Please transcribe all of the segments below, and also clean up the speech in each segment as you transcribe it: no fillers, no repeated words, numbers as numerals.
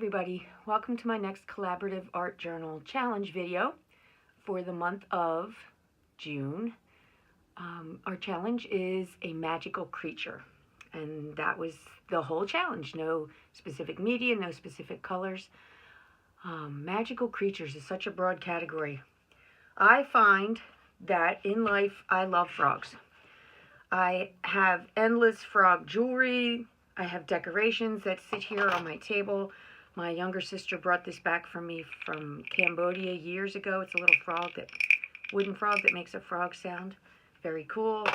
everybody, welcome to my next collaborative art journal challenge video for the month of June. Our challenge is a magical creature, and that was the whole challenge. No specific media, no specific colors. Magical creatures is such a broad category. I find that in life I love frogs. I have endless frog jewelry. I have decorations that sit here on my table. My younger sister brought this back for me from Cambodia years ago. It's a little frog, wooden frog that makes a frog sound. Very cool.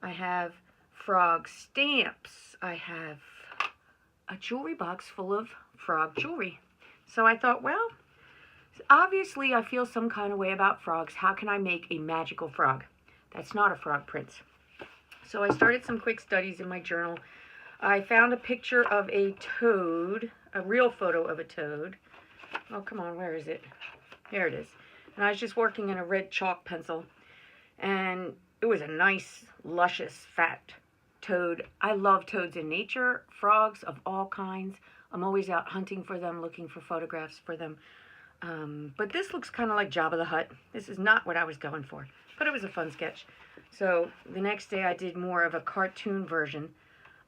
I have frog stamps. I have a jewelry box full of frog jewelry. So I thought, well, obviously I feel some kind of way about frogs. How can I make a magical frog? That's not a frog prince. So I started some quick studies in my journal. I found a picture of a toad, a real photo of a toad. Oh, come on, where is it? There it is. And I was just working in a red chalk pencil, and it was a nice, luscious, fat toad. I love toads in nature, frogs of all kinds. I'm always out hunting for them, looking for photographs for them. But this looks kind of like Jabba the Hutt. This is not what I was going for, but it was a fun sketch. So the next day I did more of a cartoon version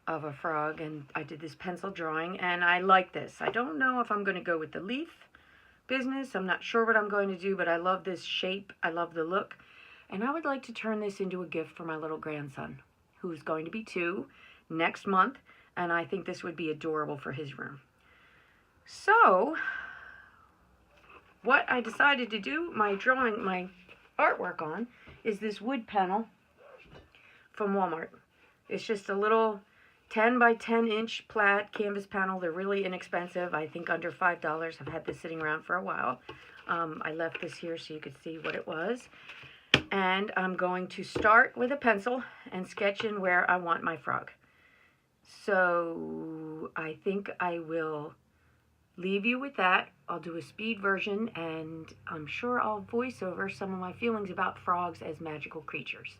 of a frog, and I did this pencil drawing, and I like this. I don't know if I'm going to go with the leaf business. I'm not sure what I'm going to do, but I love this shape. I love the look, and I would like to turn this into a gift for my little grandson, who's going to be 2 next month, and I think this would be adorable for his room. So what I decided to do, my artwork on, is this wood panel from Walmart. It's just a little 10 by 10 inch plaid canvas panel. They're really inexpensive. I think under $5. I've had this sitting around for a while. I left this here so you could see what it was. And I'm going to start with a pencil and sketch in where I want my frog. So I think I will leave you with that. I'll do a speed version, and I'm sure I'll voice over some of my feelings about frogs as magical creatures.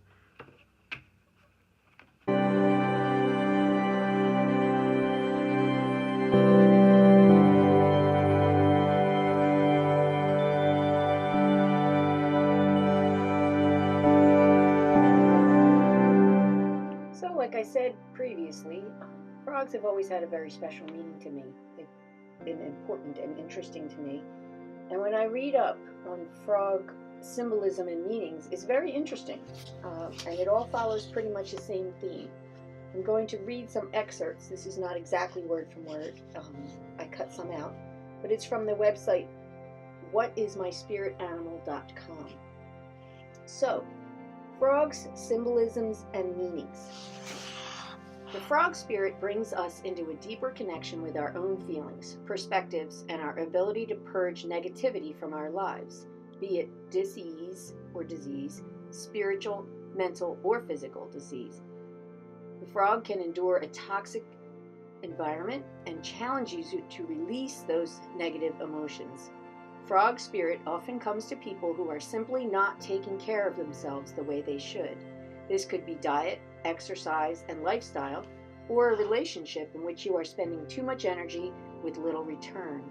Like I said previously, frogs have always had a very special meaning to me. They've been important and interesting to me. And when I read up on frog symbolism and meanings, it's very interesting. And it all follows pretty much the same theme. I'm going to read some excerpts. This is not exactly word from word. I cut some out. But it's from the website whatismyspiritanimal.com. So, frogs, symbolisms, and meanings. The frog spirit brings us into a deeper connection with our own feelings, perspectives, and our ability to purge negativity from our lives, be it disease, spiritual, mental, or physical disease. The frog can endure a toxic environment and challenge you to release those negative emotions. Frog spirit often comes to people who are simply not taking care of themselves the way they should. This could be diet, exercise, and lifestyle, or a relationship in which you are spending too much energy with little return.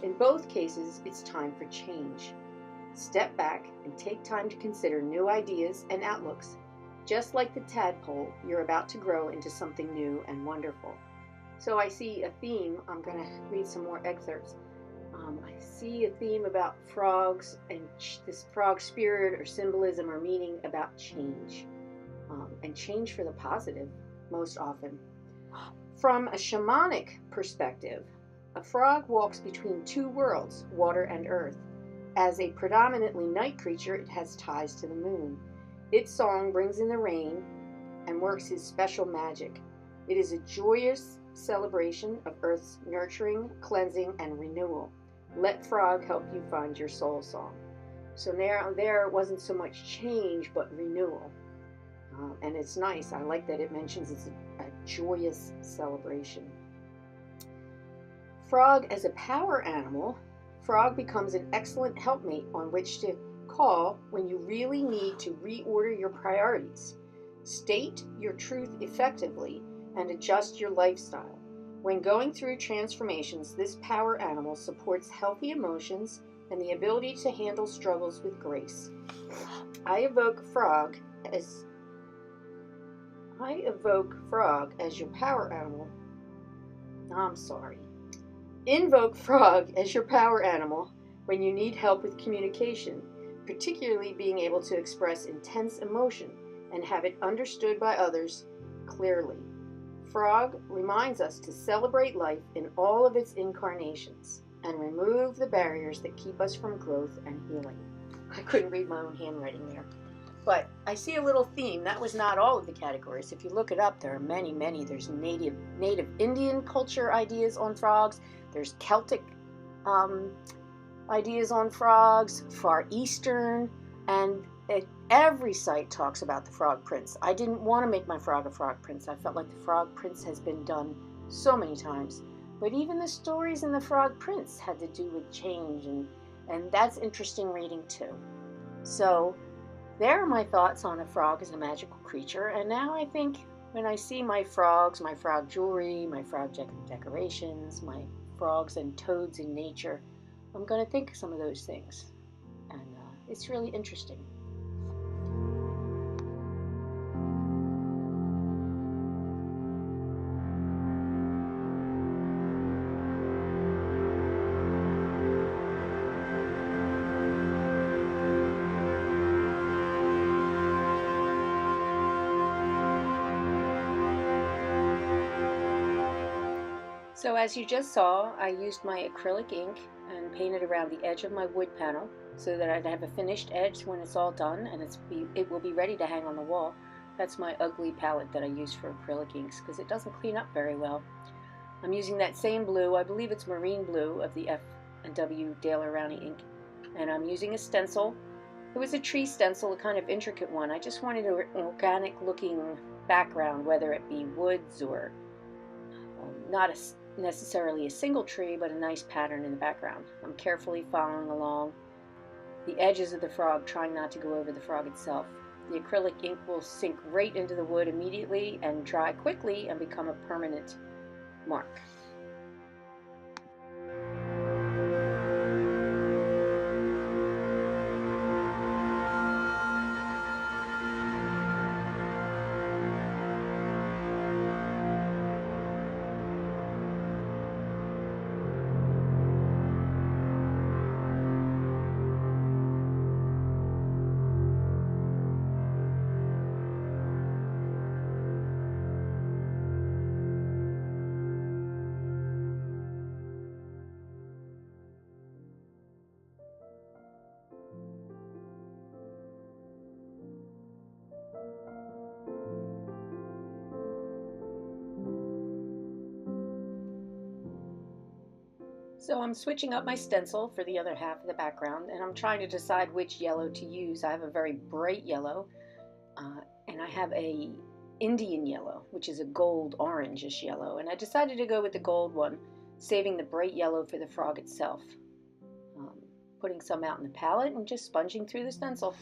In both cases, it's time for change. Step back and take time to consider new ideas and outlooks. Just like the tadpole, you're about to grow into something new and wonderful. So I see a theme. I'm going to read some more excerpts. I see a theme about frogs and this frog spirit or symbolism or meaning about change. And change for the positive, most often. From a shamanic perspective, a frog walks between 2 worlds, water and earth. As a predominantly night creature, it has ties to the moon. Its song brings in the rain and works his special magic. It is a joyous celebration of Earth's nurturing, cleansing, and renewal. Let frog help you find your soul song. So there wasn't so much change, but renewal. And it's nice. I like that it mentions it's a joyous celebration. Frog as a power animal, frog becomes an excellent helpmate on which to call when you really need to reorder your priorities, state your truth effectively, and adjust your lifestyle. When going through transformations, this power animal supports healthy emotions and the ability to handle struggles with grace. I evoke frog as your power animal. Invoke frog as your power animal when you need help with communication, particularly being able to express intense emotion and have it understood by others clearly. Frog reminds us to celebrate life in all of its incarnations and remove the barriers that keep us from growth and healing. I couldn't read my own handwriting there. But I see a little theme. That was not all of the categories. If you look it up, there are many, many. There's native Indian culture ideas on frogs. There's Celtic ideas on frogs, Far Eastern, and every site talks about the Frog Prince. I didn't want to make my frog a frog prince. I felt like the Frog Prince has been done so many times. But even the stories in the Frog Prince had to do with change, and that's interesting reading too. So there are my thoughts on a frog as a magical creature, and now I think when I see my frogs, my frog jewelry, my frog decorations, my frogs and toads in nature, I'm going to think of some of those things, and it's really interesting. So as you just saw, I used my acrylic ink and painted around the edge of my wood panel so that I'd have a finished edge when it's all done, and it will be ready to hang on the wall. That's my ugly palette that I use for acrylic inks because it doesn't clean up very well. I'm using that same blue, I believe it's marine blue, of the F&W Daler-Rowney ink, and I'm using a stencil. It was a tree stencil, a kind of intricate one. I just wanted an organic looking background, whether it be woods or not necessarily a single tree, but a nice pattern in the background. I'm carefully following along the edges of the frog, trying not to go over the frog itself. The acrylic ink will sink right into the wood immediately and dry quickly and become a permanent mark. So I'm switching up my stencil for the other half of the background, and I'm trying to decide which yellow to use. I have a very bright yellow, and I have a Indian yellow, which is a gold orangish yellow, and I decided to go with the gold one, saving the bright yellow for the frog itself. Putting some out in the palette and just sponging through the stencil.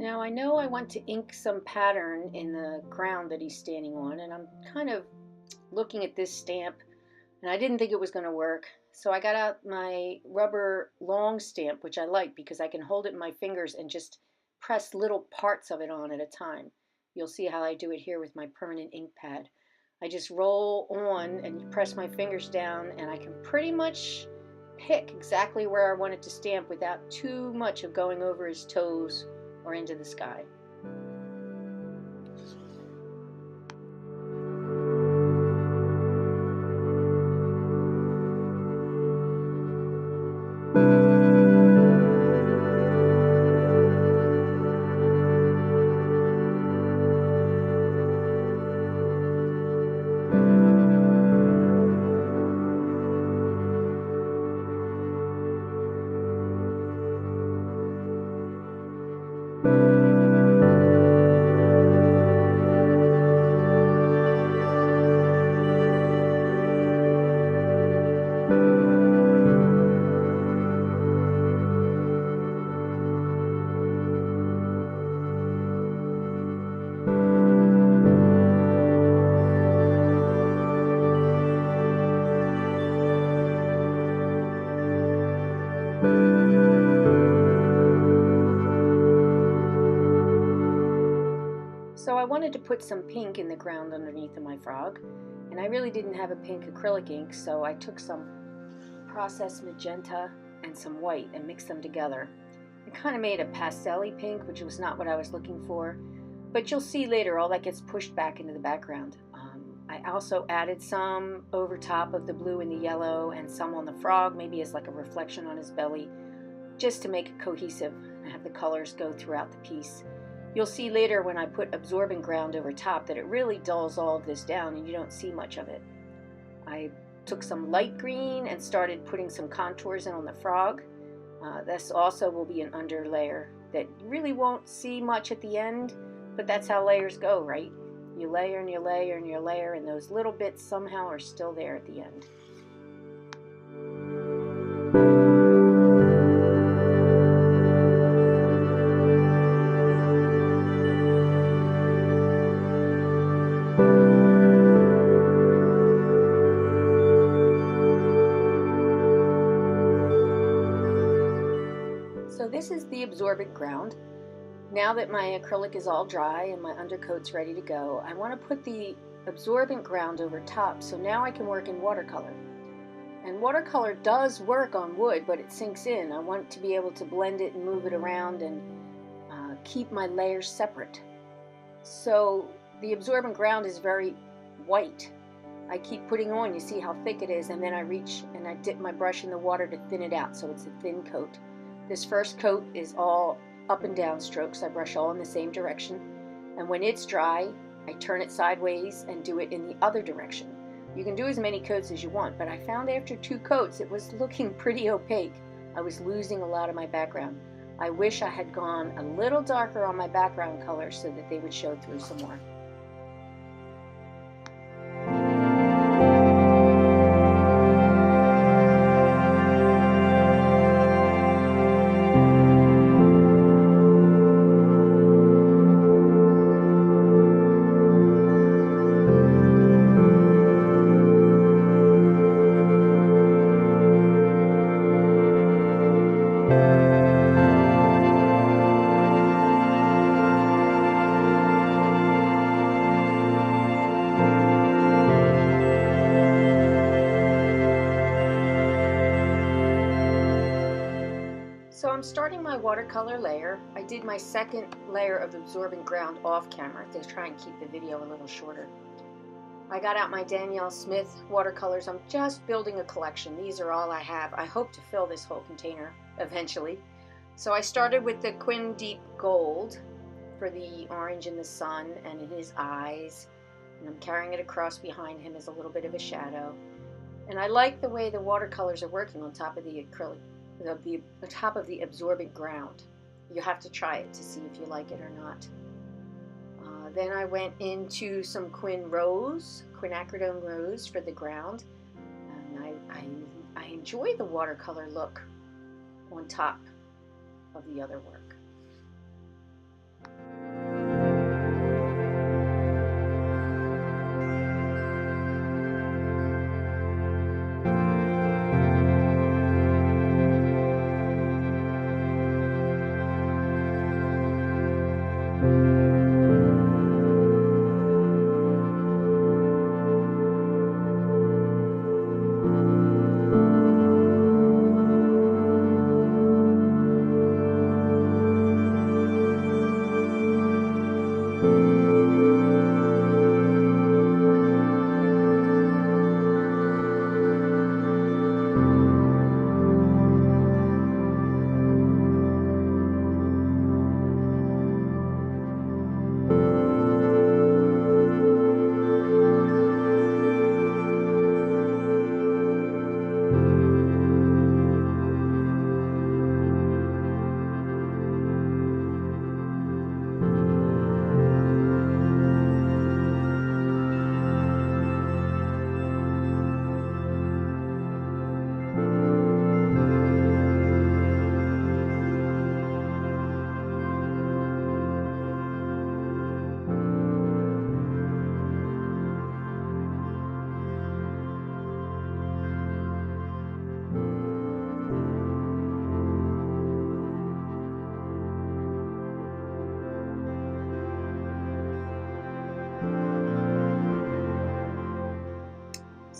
Now I know I want to ink some pattern in the ground that he's standing on, and I'm kind of looking at this stamp, and I didn't think it was going to work. So I got out my rubber long stamp, which I like because I can hold it in my fingers and just press little parts of it on at a time. You'll see how I do it here with my permanent ink pad. I just roll on and press my fingers down, and I can pretty much pick exactly where I want it to stamp without too much of going over his toes or into the sky. So I wanted to put some pink in the ground underneath of my frog, and I really didn't have a pink acrylic ink, so I took some processed magenta and some white and mixed them together. It kind of made a pastel-y pink, which was not what I was looking for, but you'll see later all that gets pushed back into the background. I also added some over top of the blue and the yellow and some on the frog, maybe as like a reflection on his belly, just to make it cohesive and have the colors go throughout the piece. You'll see later when I put absorbent ground over top that it really dulls all of this down and you don't see much of it. I took some light green and started putting some contours in on the frog. This also will be an under layer that you really won't see much at the end, but that's how layers go, right? You layer and you layer and you layer, and those little bits somehow are still there at the end. So this is the absorbent ground. Now that my acrylic is all dry and my undercoat's ready to go, I want to put the absorbent ground over top, so now I can work in watercolor. And watercolor does work on wood, but it sinks in. I want to be able to blend it and move it around and keep my layers separate. So the absorbent ground is very white. I keep putting on, you see how thick it is, and then I reach and I dip my brush in the water to thin it out so it's a thin coat. This first coat is all up and down strokes. I brush all in the same direction, and when it's dry I turn it sideways and do it in the other direction. You can do as many coats as you want, but I found after 2 coats it was looking pretty opaque. I was losing a lot of my background. I wish I had gone a little darker on my background colors so that they would show through some more. So I'm starting my watercolor layer. I did my second layer of absorbent ground off camera to try and keep the video a little shorter. I got out my Danielle Smith watercolors. I'm just building a collection. These are all I have. I hope to fill this whole container eventually. So I started with the Quin Deep Gold for the orange in the sun and in his eyes. And I'm carrying it across behind him as a little bit of a shadow. And I like the way the watercolors are working on top of the acrylic. The top of the absorbent ground. You have to try it to see if you like it or not. Then I went into some quinacridone rose for the ground, and I enjoy the watercolor look on top of the other work.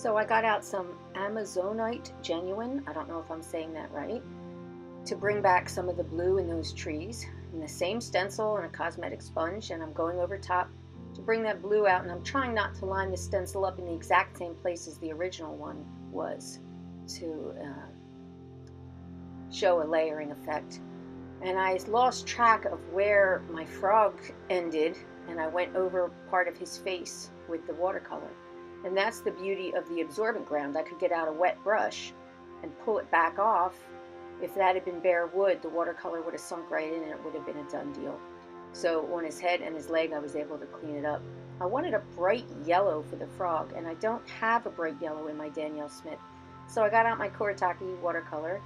So I got out some Amazonite genuine, I don't know if I'm saying that right, to bring back some of the blue in those trees, and the same stencil and a cosmetic sponge, and I'm going over top to bring that blue out, and I'm trying not to line the stencil up in the exact same place as the original one was to show a layering effect. And I lost track of where my frog ended, and I went over part of his face with the watercolor. And that's the beauty of the absorbent ground. I could get out a wet brush and pull it back off. If that had been bare wood, the watercolor would have sunk right in and it would have been a done deal. So on his head and his leg, I was able to clean it up. I wanted a bright yellow for the frog, and I don't have a bright yellow in my Danielle Smith. So I got out my Kuretake watercolor,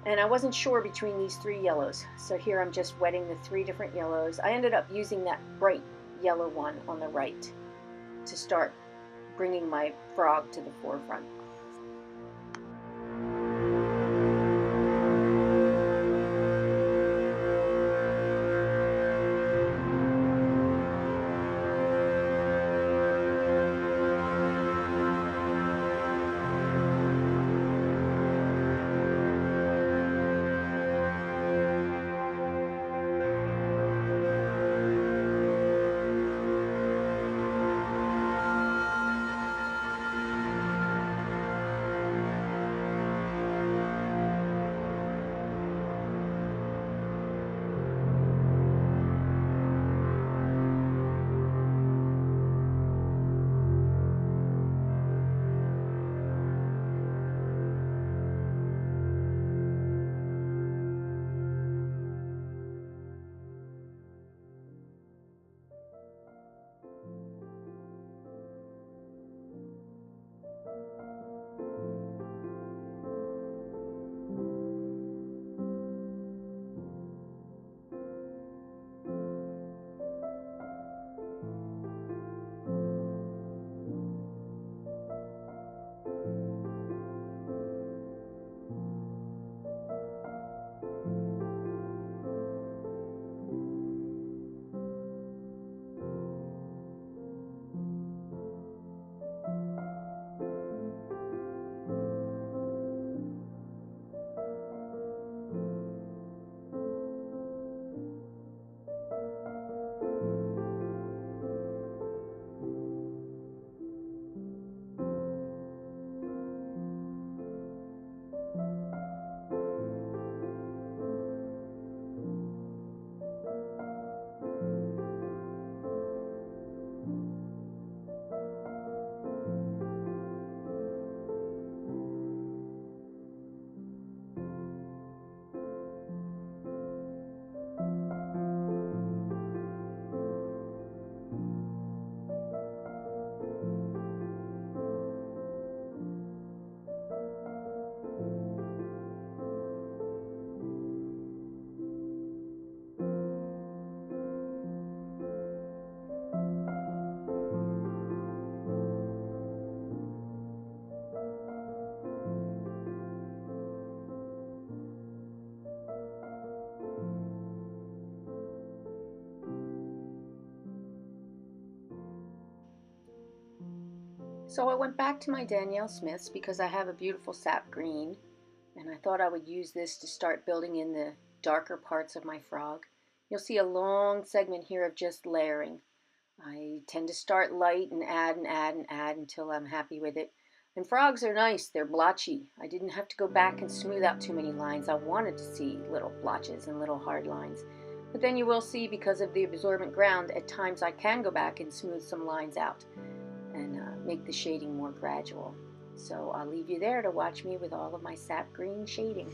and I wasn't sure between these three yellows. So here I'm just wetting the three different yellows. I ended up using that bright yellow one on the right to start bringing my frog to the forefront. So I went back to my Danielle Smiths because I have a beautiful sap green, and I thought I would use this to start building in the darker parts of my frog. You'll see a long segment here of just layering. I tend to start light and add and add and add until I'm happy with it. And frogs are nice, they're blotchy. I didn't have to go back and smooth out too many lines. I wanted to see little blotches and little hard lines. But then you will see, because of the absorbent ground, at times I can go back and smooth some lines out and make the shading more gradual. So I'll leave you there to watch me with all of my sap green shading.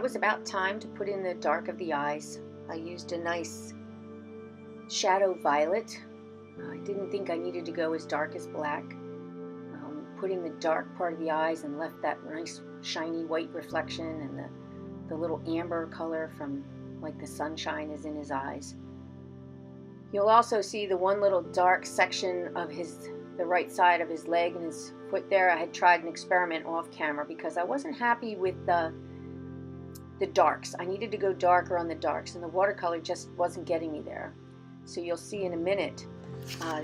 it was about time to put in the dark of the eyes. I used a nice shadow violet. I didn't think I needed to go as dark as black. Put in the dark part of the eyes and left that nice shiny white reflection and the little amber color from like the sunshine is in his eyes. You'll also see the one little dark section of the right side of his leg and his foot there. I had tried an experiment off camera because I wasn't happy with the darks. I needed to go darker on the darks, and the watercolor just wasn't getting me there. So you'll see in a minute,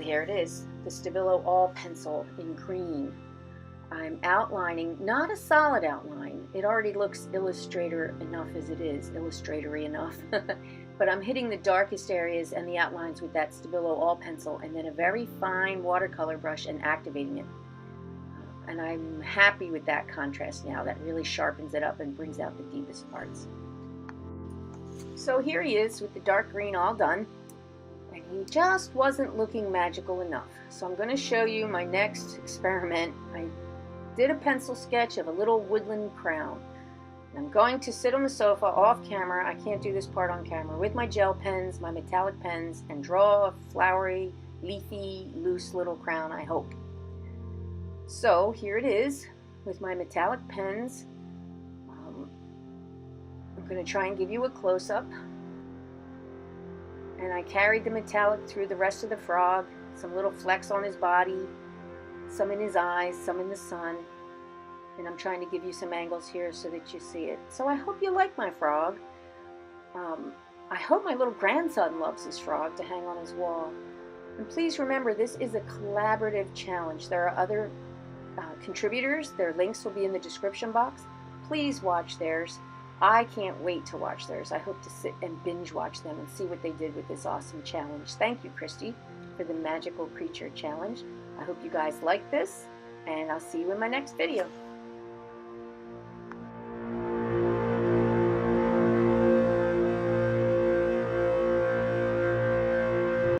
here it is, the Stabilo All Pencil in green. I'm outlining, not a solid outline. It already looks illustrator enough as it is, illustratory enough. But I'm hitting the darkest areas and the outlines with that Stabilo All Pencil, and then a very fine watercolor brush and activating it. And I'm happy with that contrast now. That really sharpens it up and brings out the deepest parts. So here he is with the dark green all done. And he just wasn't looking magical enough. So I'm going to show you my next experiment. I did a pencil sketch of a little woodland crown. I'm going to sit on the sofa off camera. I can't do this part on camera. With my gel pens, my metallic pens, and draw a flowery, leafy, loose little crown, I hope. So here it is with my metallic pens. I'm going to try and give you a close-up. And I carried the metallic through the rest of the frog. Some little flecks on his body, some in his eyes, some in the sun. And I'm trying to give you some angles here so that you see it. So I hope you like my frog. I hope my little grandson loves this frog to hang on his wall. And please remember, this is a collaborative challenge. There are other contributors. Their links will be in the description box. Please watch theirs. I can't wait to watch theirs. I hope to sit and binge watch them and see what they did with this awesome challenge. Thank you, Christy, for the Magical Creature Challenge. I hope you guys like this, and I'll see you in my next video.